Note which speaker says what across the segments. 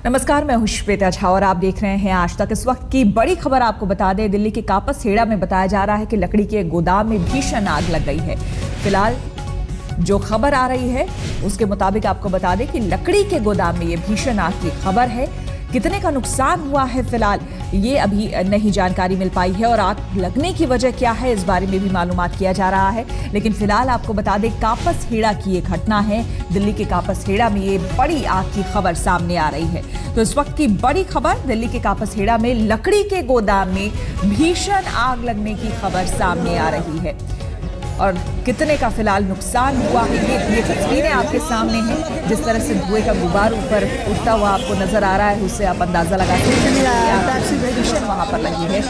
Speaker 1: नमस्कार, मैं हूं श्वेता झा और आप देख रहे हैं आज तक। इस वक्त की बड़ी खबर आपको बता दें, दिल्ली के कापसहेड़ा में बताया जा रहा है कि लकड़ी के गोदाम में भीषण आग लग गई है। फिलहाल जो खबर आ रही है उसके मुताबिक आपको बता दें कि लकड़ी के गोदाम में ये भीषण आग की खबर है। कितने का नुकसान हुआ है फिलहाल ये अभी नहीं जानकारी मिल पाई है और आग लगने की वजह क्या है इस बारे में भी मालूमात किया जा रहा है। लेकिन फिलहाल आपको बता दें, कापसहेड़ा की ये घटना है। दिल्ली के कापसहेड़ा में ये बड़ी आग की खबर सामने आ रही है। तो इस वक्त की बड़ी खबर, दिल्ली के कापसहेड़ा में लकड़ी के गोदाम में भीषण आग लगने की खबर सामने आ रही है और कितने का फिलहाल नुकसान हुआ है ये तस्वीरें आपके सामने हैं। जिस तरह से धुएं का गुबार ऊपर उठता हुआ आपको नजर आ रहा है, उससे आप अंदाजा लगा सकते हैं भीषण वहां पर लगी है।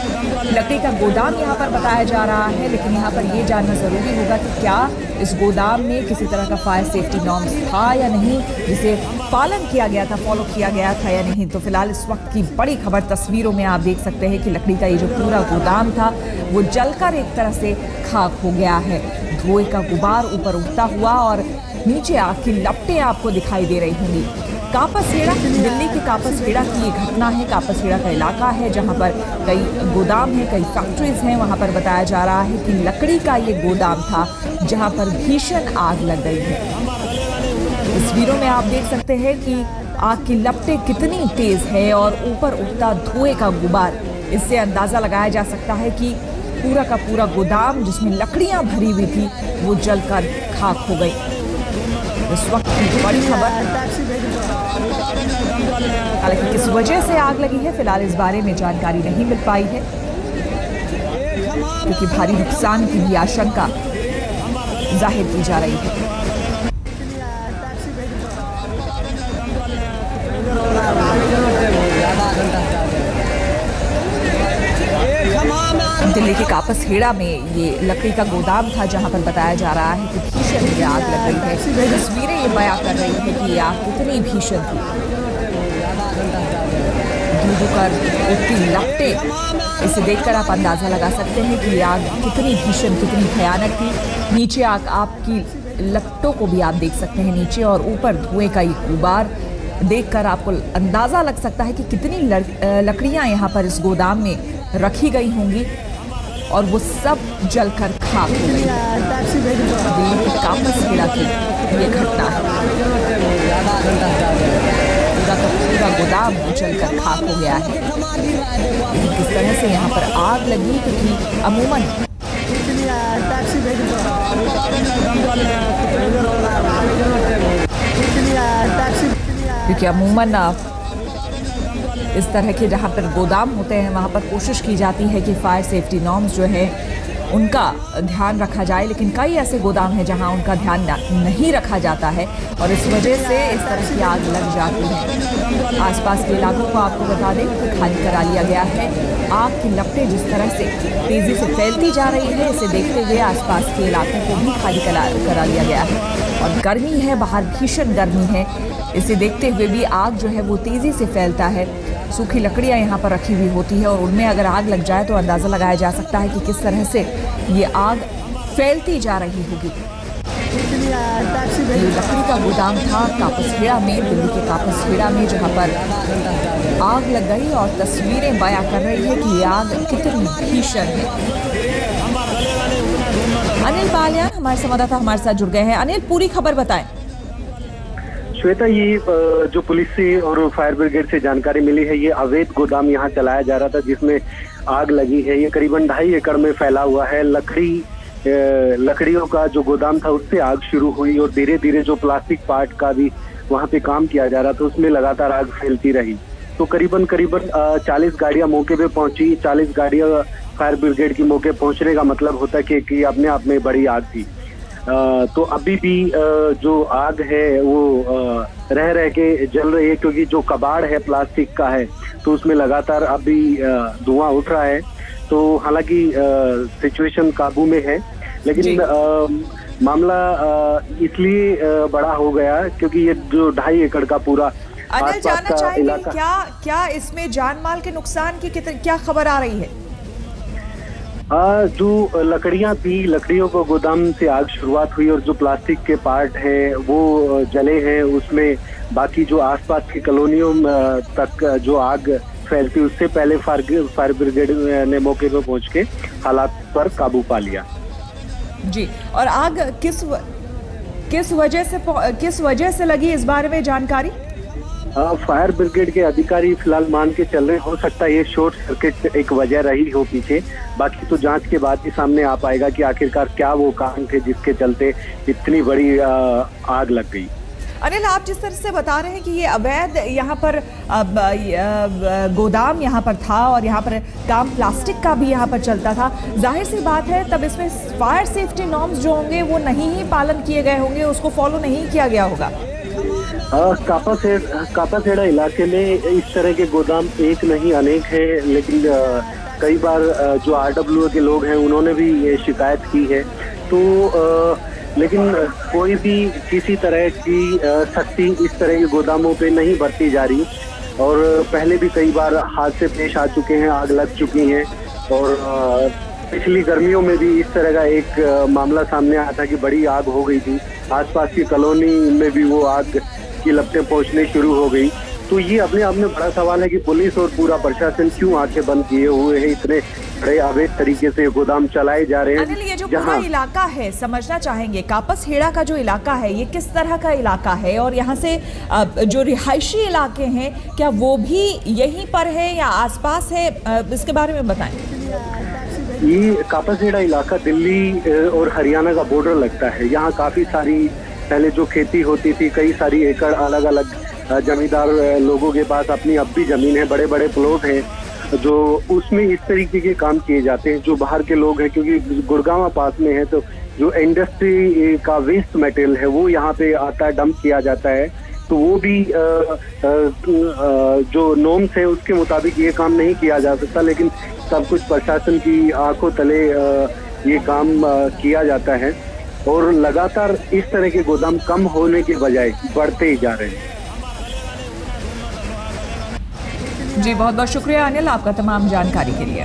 Speaker 1: लकड़ी का गोदाम यहाँ पर बताया जा रहा है, लेकिन यहाँ पर ये जानना जरूरी होगा कि क्या इस गोदाम में किसी तरह का फायर सेफ्टी नॉर्म्स था या नहीं, जिसे पालन किया गया था, फॉलो किया गया था या नहीं। तो फिलहाल इस वक्त की बड़ी खबर, तस्वीरों में आप देख सकते हैं कि लकड़ी का ये जो पूरा गोदाम था वो जलकर एक तरह से खाक हो गया है। धुएं का गुबार ऊपर उठता हुआ और नीचे आग की लपटें आपको दिखाई दे रही होंगी। कापसहेड़ा, दिल्ली के कापसहेड़ा की ये घटना है। कापसहेड़ा का इलाका है जहां पर कई गोदाम हैं, कई फैक्ट्रीज हैं। वहां पर बताया जा रहा है कि लकड़ी का ये गोदाम था जहां पर भीषण आग लग गई है। तस्वीरों में आप देख सकते हैं कि आग की लपटें कितनी तेज है और ऊपर उठता धुएं का गुबार, इससे अंदाजा लगाया जा सकता है कि पूरा का पूरा गोदाम जिसमें लकड़ियां भरी हुई थी वो जलकर खाक हो गई। इस वक्त की बड़ी खबर, हालांकि किस वजह से आग लगी है फिलहाल इस बारे में जानकारी नहीं मिल पाई है, क्योंकि भारी नुकसान की भी आशंका जाहिर की जा रही है। दिल्ली के कापसहेड़ा में ये लकड़ी का गोदाम था जहां पर बताया जा रहा है कि भीषण ये आग लग गई है। तस्वीरें ये बयां कर रही है कि ये आग कितनी भीषण थी। धू कर उठती लपटें, इसे देखकर आप अंदाजा लगा सकते हैं कि ये आग कितनी भीषण, कितनी भयानक थी। नीचे आग, आपकी लपटों को भी आप देख सकते हैं नीचे, और ऊपर धुएं का ये गुबार देखकर आपको अंदाजा लग सकता है कि कितनी लकड़ियां यहाँ पर इस गोदाम में रखी गई होंगी और वो सब जलकर खाक हो गई। दिल्ली के कापसहेड़ा की ये घटना है। पूरा का पूरा गोदाम जलकर खाक हो गया है। लेकिन किस तरह से यहाँ पर आग लगी, क्योंकि अमूमन इस तरह के जहाँ पर गोदाम होते हैं वहाँ पर कोशिश की जाती है कि फायर सेफ्टी नॉर्म्स जो है उनका ध्यान रखा जाए, लेकिन कई ऐसे गोदाम हैं जहाँ उनका ध्यान नहीं रखा जाता है और इस वजह से इस तरह की आग लग जाती है। आसपास के इलाकों को आपको बता दें कि खाली करा लिया गया है। आग की लपटें जिस तरह से तेजी से फैलती जा रही है, इसे देखते हुए आसपास के इलाकों को भी खाली करा लिया गया है। और गर्मी है, बाहर भीषण गर्मी है, इसे देखते हुए भी आग जो है वो तेजी से फैलता है। सूखी लकड़ियां यहाँ पर रखी हुई होती है और उनमें अगर आग लग जाए तो अंदाज़ा लगाया जा सकता है कि किस तरह से ये आग फैलती जा रही होगी। ये लकड़ी का गोदाम था कापसहेड़ा में, दिल्ली के कापसहेड़ा में, जहाँ पर आग लग गई और तस्वीरें बयां कर रही है कि ये आग कितनी भीषण है। अनिल बालियान हमारे संवाददाता हमारे साथ जुड़ गए हैं। अनिल, पूरी खबर बताएं।
Speaker 2: श्वेता, ये जो पुलिस से और फायर ब्रिगेड से जानकारी मिली है, ये अवैध गोदाम यहाँ चलाया जा रहा था जिसमें आग लगी है। ये करीबन 2.5 एकड़ में फैला हुआ है। लकड़ियों का जो गोदाम था उससे आग शुरू हुई और धीरे धीरे जो प्लास्टिक पार्ट का भी वहाँ पे काम किया जा रहा था उसमें लगातार आग फैलती रही। तो करीबन 40 गाड़ियां मौके पे पहुंची। 40 गाड़ियां फायर ब्रिगेड की मौके पहुंचने का मतलब होता है कि अपने आप में बड़ी आग थी। तो अभी भी जो आग है वो रह के जल रही है, क्योंकि जो कबाड़ है प्लास्टिक का है तो उसमें लगातार अभी धुआं उठ रहा है। तो हालांकि सिचुएशन काबू में है, लेकिन मामला इसलिए बड़ा हो गया क्योंकि ये जो 2.5 एकड़ का पूरा
Speaker 1: अनिल, जानना चाहेंगे क्या इसमें जान माल के नुकसान की क्या खबर आ रही है?
Speaker 2: जो लकड़ियां थी, लकड़ियों को गोदाम से आग शुरुआत हुई और जो प्लास्टिक के पार्ट हैं वो जले हैं। उसमें बाकी जो आसपास की कॉलोनियों तक जो आग फैलती उससे पहले फायर ब्रिगेड ने मौके पर पहुंच के हालात पर काबू पा लिया।
Speaker 1: जी, और आग किस वजह से लगी, इस बारे में जानकारी?
Speaker 2: फायर ब्रिगेड के अधिकारी फिलहाल मान के चल रहे, हो सकता है ये शॉर्ट सर्किट एक वजह रही हो पीछे। बाकी तो जांच के बाद ही सामने आ पाएगा कि आखिरकार क्या वो कारण थे जिसके चलते इतनी बड़ी आग लग गई।
Speaker 1: अनिल, आप जिस तरह से बता रहे हैं कि ये अवैध यहाँ पर गोदाम यहाँ पर था और यहाँ पर काम प्लास्टिक का भी यहाँ पर चलता था, जाहिर सी बात है तब इसमें फायर सेफ्टी नॉर्म्स जो होंगे वो नहीं ही पालन किए गए होंगे, उसको फॉलो नहीं किया गया होगा।
Speaker 2: कापासेड़ा इलाके में इस तरह के गोदाम एक नहीं अनेक है, लेकिन कई बार जो RWA के लोग हैं उन्होंने भी ये शिकायत की है। तो लेकिन कोई भी किसी तरह की सख्ती इस तरह के गोदामों पे नहीं बरती जा रही, और पहले भी कई बार हादसे पेश आ चुके हैं, आग लग चुकी हैं। और पिछली गर्मियों में भी इस तरह का एक मामला सामने आया था कि बड़ी आग हो गई थी, आसपास की कॉलोनी में भी वो आग की लपटें पहुंचने शुरू हो गई। तो ये अपने आप में बड़ा सवाल है कि पुलिस और पूरा प्रशासन क्यों आंखें बंद किए हुए हैं, इतने बड़े अवैध तरीके से गोदाम चलाए जा रहे हैं।
Speaker 1: अनिल, ये जो पूरा इलाका है, समझना चाहेंगे कापसहेड़ा का जो इलाका है ये किस तरह का इलाका है, और यहाँ से जो रिहायशी इलाके हैं क्या वो भी यहीं पर है या आसपास है, इसके बारे में बताएं।
Speaker 2: ये कापसहेड़ा इलाका दिल्ली और हरियाणा का बॉर्डर लगता है। यहाँ काफी सारी पहले जो खेती होती थी, कई सारी एकड़ अलग अलग जमींदार लोगों के पास अपनी अब भी जमीन है, बड़े बड़े प्लॉट हैं जो उसमें इस तरीके के काम किए जाते हैं। जो बाहर के लोग हैं, क्योंकि गुड़गांव पास में है, तो जो इंडस्ट्री का वेस्ट मटेरियल है वो यहाँ पे आता है, डंप किया जाता है। तो वो भी जो नॉर्म्स है उसके मुताबिक ये काम नहीं किया जा सकता, लेकिन सब कुछ प्रशासन की आंखों तले ये काम किया जाता है, और लगातार इस तरह के गोदाम कम होने के बजाय बढ़ते ही जा रहे हैं।
Speaker 1: जी, बहुत बहुत शुक्रिया अनिल आपका तमाम जानकारी के लिए।